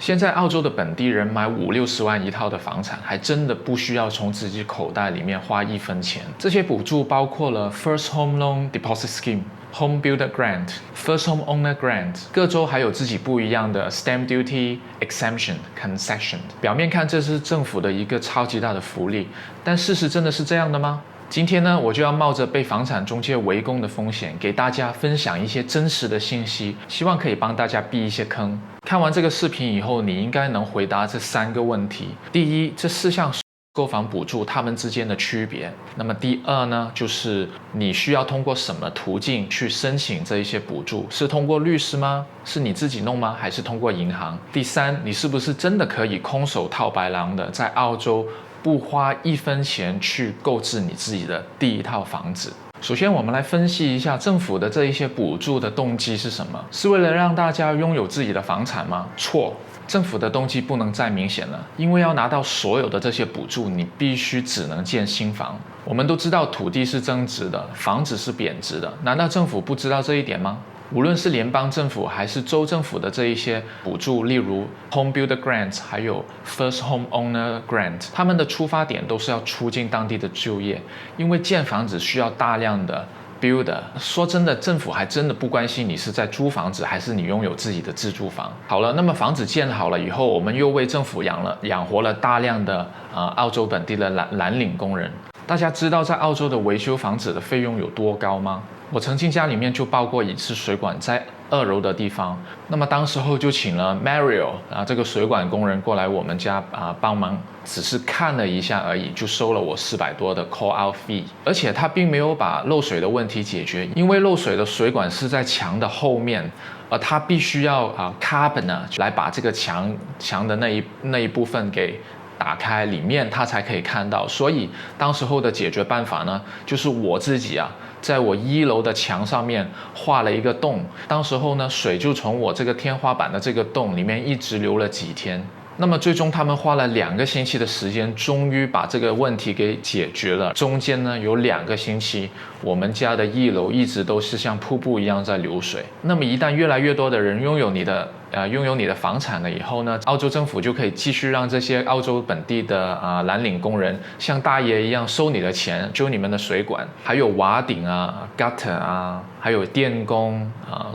现在澳洲的本地人买50-60万一套的房产，还真的不需要从自己口袋里面花1分钱。这些补助包括了 First Home Loan Deposit Scheme、Home Builder Grant、First Home Owner Grant， 各州还有自己不一样的 Stamp Duty Exemption、Concession。表面看这是政府的一个超级大的福利，但事实真的是这样的吗？今天呢，我就要冒着被房产中介围攻的风险，给大家分享一些真实的信息，希望可以帮大家避一些坑。看完这个视频以后，你应该能回答这3个问题。第一，这4项购房补助它们之间的区别。那么第二呢，就是你需要通过什么途径去申请这一些补助？是通过律师吗？是你自己弄吗？还是通过银行？第三，你是不是真的可以空手套白狼的在澳洲不花1分钱去购置你自己的第一套房子？首先，我们来分析一下政府的这一些补助的动机是什么？是为了让大家拥有自己的房产吗？错，政府的动机不能再明显了，因为要拿到所有的这些补助，你必须只能建新房。我们都知道土地是增值的，房子是贬值的，难道政府不知道这一点吗？无论是联邦政府还是州政府的这一些补助，例如 Home Builder Grant 还有 First Home Owner Grant， 他们的出发点都是要促进当地的就业，因为建房子需要大量的 builder。 说真的，政府还真的不关心你是在租房子还是你拥有自己的自住房。好了，那么房子建好了以后，我们又为政府养活了大量的澳洲本地的蓝领工人。大家知道在澳洲的维修房子的费用有多高吗？我曾经家里面就爆过一次水管，在2楼的地方，那么当时候就请了 Mario 这个水管工人过来我们家帮忙，只是看了一下而已，就收了我400多的 call out fee， 而且他并没有把漏水的问题解决，因为漏水的水管是在墙的后面，而他必须要carbon 来把这个墙的那一部分给打开，里面他才可以看到。所以当时候的解决办法呢，就是我自己在我1楼的墙上面画了一个洞，当时候呢，水就从我这个天花板的这个洞里面一直流了几天。那么最终他们花了2个星期的时间，终于把这个问题给解决了。中间呢有2个星期，我们家的1楼一直都是像瀑布一样在流水。那么一旦越来越多的人拥有你的房产了以后呢，澳洲政府就可以继续让这些澳洲本地的蓝领工人像大爷一样收你的钱，修你们的水管，还有瓦顶gutter 还有电工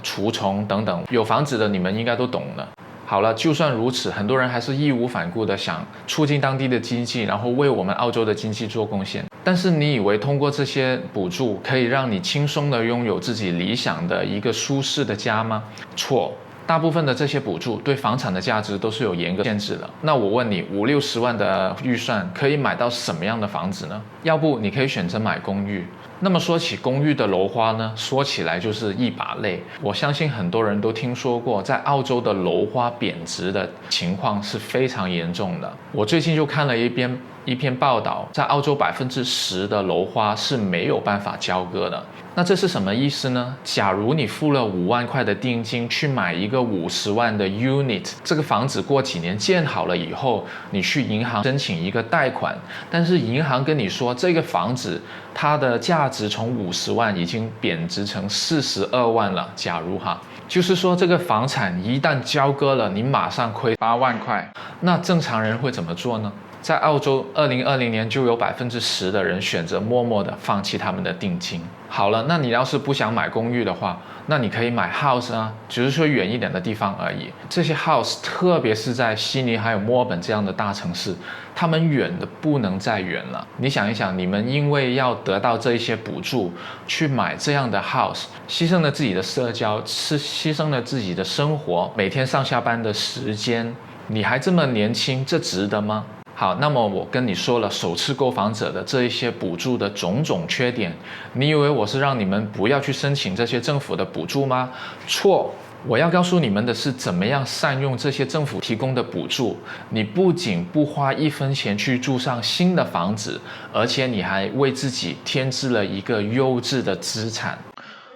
除虫等等。有房子的你们应该都懂的。好了，就算如此，很多人还是义无反顾的想促进当地的经济，然后为我们澳洲的经济做贡献。但是你以为通过这些补助可以让你轻松的拥有自己理想的一个舒适的家吗？错，大部分的这些补助对房产的价值都是有严格限制的。那我问你，50-60万的预算可以买到什么样的房子呢？要不你可以选择买公寓。那么说起公寓的楼花呢，说起来就是一把泪。我相信很多人都听说过，在澳洲的楼花贬值的情况是非常严重的。我最近就看了一篇报道，在澳洲10%的楼花是没有办法交割的。那这是什么意思呢？假如你付了5万块的定金去买一个50万的 unit， 这个房子过几年建好了以后，你去银行申请一个贷款，但是银行跟你说这个房子它的价值从50万已经贬值成42万了。假如就是说这个房产一旦交割了，你马上亏8万块。那正常人会怎么做呢？在澳洲2020年就有10%的人选择默默的放弃他们的定金。好了，那你要是不想买公寓的话，那你可以买 house 只是说远一点的地方而已。这些 house 特别是在悉尼还有墨尔本这样的大城市，他们远的不能再远了。你想一想，你们因为要得到这一些补助去买这样的 house， 牺牲了自己的社交，牺牲了自己的生活，每天上下班的时间，你还这么年轻，这值得吗？好，那么我跟你说了首次购房者的这一些补助的种种缺点，你以为我是让你们不要去申请这些政府的补助吗？错，我要告诉你们的是怎么样善用这些政府提供的补助。你不仅不花1分钱去住上新的房子，而且你还为自己添置了一个优质的资产。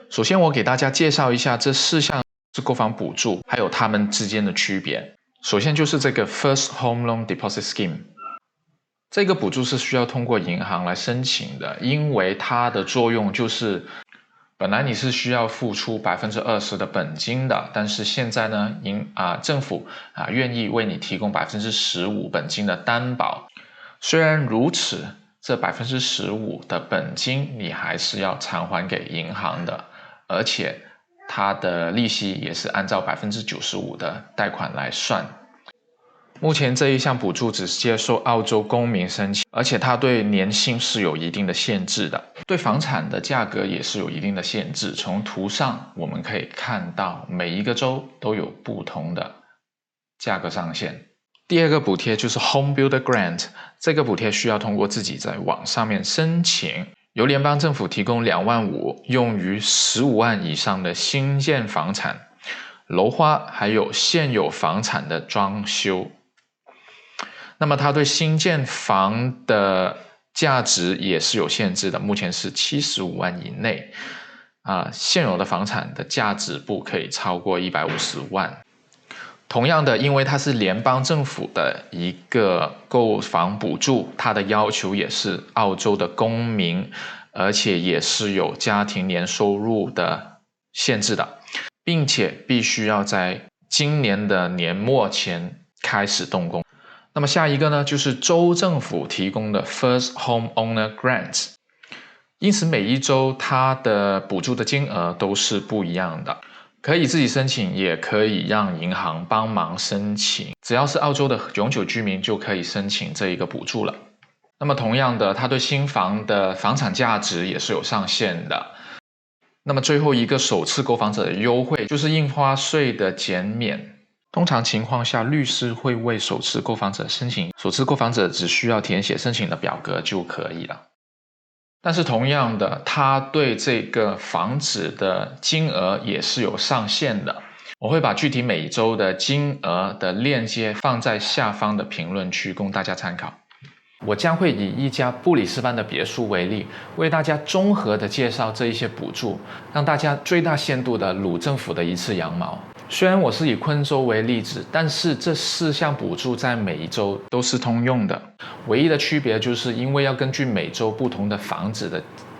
首先我给大家介绍一下这4项购房补助还有它们之间的区别。首先就是这个 First Home Loan Deposit Scheme， 这个补助是需要通过银行来申请的，因为它的作用就是本来你是需要付出20%的本金的，但是现在呢，政府愿意为你提供15%本金的担保。虽然如此，这15%的本金你还是要偿还给银行的，而且它的利息也是按照95%的贷款来算。目前这一项补助只接受澳洲公民申请，而且它对年薪是有一定的限制的，对房产的价格也是有一定的限制。从图上我们可以看到，每一个州都有不同的价格上限。第二个补贴就是 Home Builder Grant， 这个补贴需要通过自己在网上面申请，由联邦政府提供2万5，用于15万以上的新建房产、楼花还有现有房产的装修。那么它对新建房的价值也是有限制的，目前是75万以内，现有的房产的价值不可以超过150万。同样的，因为它是联邦政府的一个购房补助，它的要求也是澳洲的公民，而且也是有家庭年收入的限制的，并且必须要在今年的年末前开始动工。那么下一个呢，就是州政府提供的 First Home Owner Grant， 因此每一州它的补助的金额都是不一样的，可以自己申请，也可以让银行帮忙申请，只要是澳洲的永久居民就可以申请这一个补助了。那么同样的，它对新房的房产价值也是有上限的。那么最后一个首次购房者的优惠就是印花税的减免。通常情况下，律师会为首次购房者申请，首次购房者只需要填写申请的表格就可以了。但是同样的，它对这个房子的金额也是有上限的。我会把具体每周的金额的链接放在下方的评论区供大家参考。我将会以一家布里斯班的别墅为例，为大家综合的介绍这一些补助，让大家最大限度的撸政府的一次羊毛。虽然我是以昆州为例子，但是这4项补助在每一州都是通用的，唯一的区别就是因为要根据每州不同的房子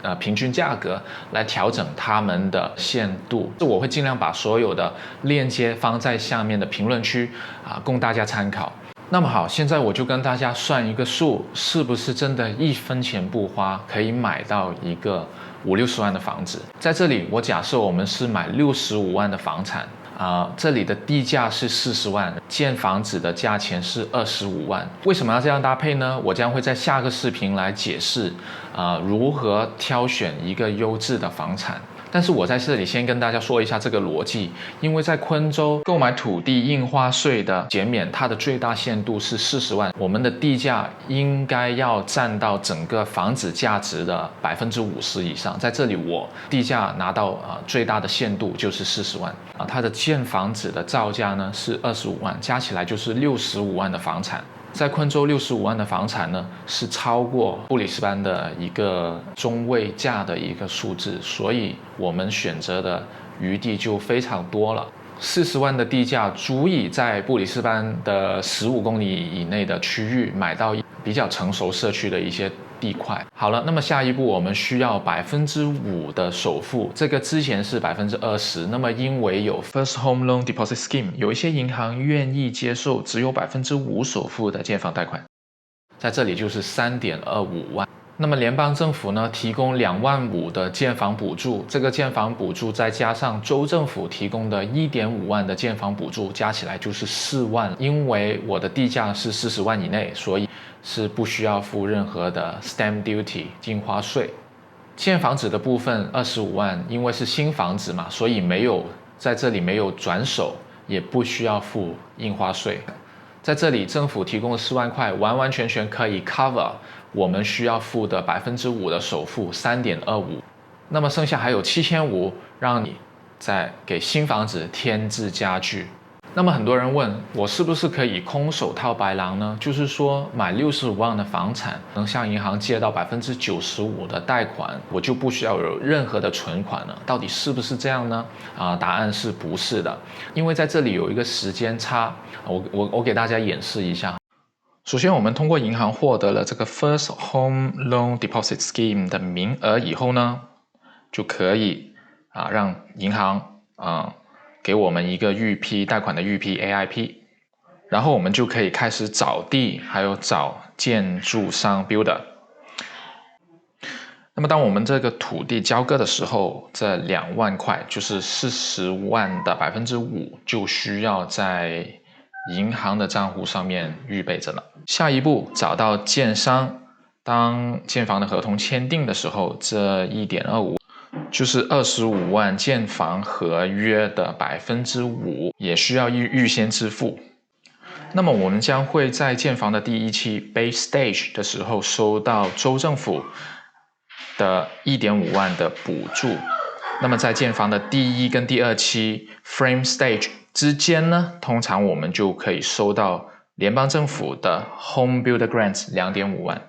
的平均价格来调整它们的限度。我会尽量把所有的链接放在下面的评论区供大家参考。那么好，现在我就跟大家算一个数，是不是真的1分钱不花可以买到一个50-60万的房子？在这里我假设我们是买65万的房产，这里的地价是40万，建房子的价钱是25万。为什么要这样搭配呢？我将会在下个视频来解释如何挑选一个优质的房产。但是我在这里先跟大家说一下这个逻辑，因为在昆州购买土地印花税的减免，它的最大限度是40万，我们的地价应该要占到整个房子价值的50%以上。在这里我地价拿到最大的限度就是40万它的建房子的造价呢是25万，加起来就是65万的房产。在昆州65万的房产呢，是超过布里斯班的一个中位价的一个数字，所以我们选择的余地就非常多了。40万的地价足以在布里斯班的15公里以内的区域买到比较成熟社区的一些地块。好了，那么下一步我们需要5%的首付，这个之前是20%，那么因为有 First Home Loan Deposit Scheme， 有一些银行愿意接受只有5%首付的建房贷款，在这里就是3.25万。那么联邦政府呢提供2万5的建房补助，这个建房补助再加上州政府提供的1.5万的建房补助，加起来就是4万。因为我的地价是40万以内，所以是不需要付任何的 stamp duty 印花税。建房子的部分25万，因为是新房子嘛，所以在这里没有转手，也不需要付印花税。在这里政府提供的4万块完完全全可以 cover 我们需要付的5%的首付3.25，那么剩下还有7500让你再给新房子添置家具。那么很多人问我是不是可以空手套白狼呢？就是说买65万的房产能向银行借到95%的贷款，我就不需要有任何的存款了。到底是不是这样呢？答案是不是的，因为在这里有一个时间差，我给大家演示一下。首先我们通过银行获得了这个 First Home Loan Deposit Scheme 的名额以后呢，就可以让银行给我们一个预批贷款的预批 AIP， 然后我们就可以开始找地，还有找建筑商 builder。那么当我们这个土地交割的时候，这2万块就是40万的5%，就需要在银行的账户上面预备着了。下一步找到建商，当建房的合同签订的时候，这 1.25 就是25万建房合约的5%，也需要预先支付。那么我们将会在建房的第1期 Base Stage 的时候收到州政府的1.5万的补助。那么在建房的第1跟第2期 Frame Stage 之间呢，通常我们就可以收到联邦政府的 Home Builder Grant 2.5万。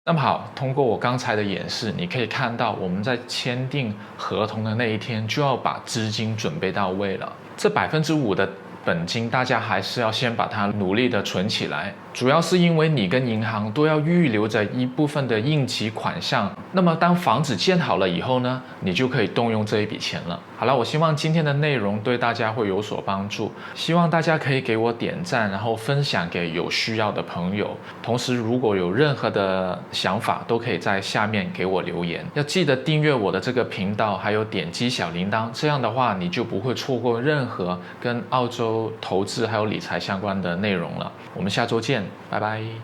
那么好，通过我刚才的演示，你可以看到我们在签订合同的那一天就要把资金准备到位了。这5%的本金，大家还是要先把它努力的存起来，主要是因为你跟银行都要预留着一部分的应急款项。那么当房子建好了以后呢，你就可以动用这一笔钱了。好了，我希望今天的内容对大家会有所帮助，希望大家可以给我点赞，然后分享给有需要的朋友。同时，如果有任何的想法，都可以在下面给我留言。要记得订阅我的这个频道，还有点击小铃铛，这样的话你就不会错过任何跟澳洲投资还有理财相关的内容了。我们下周见，拜拜。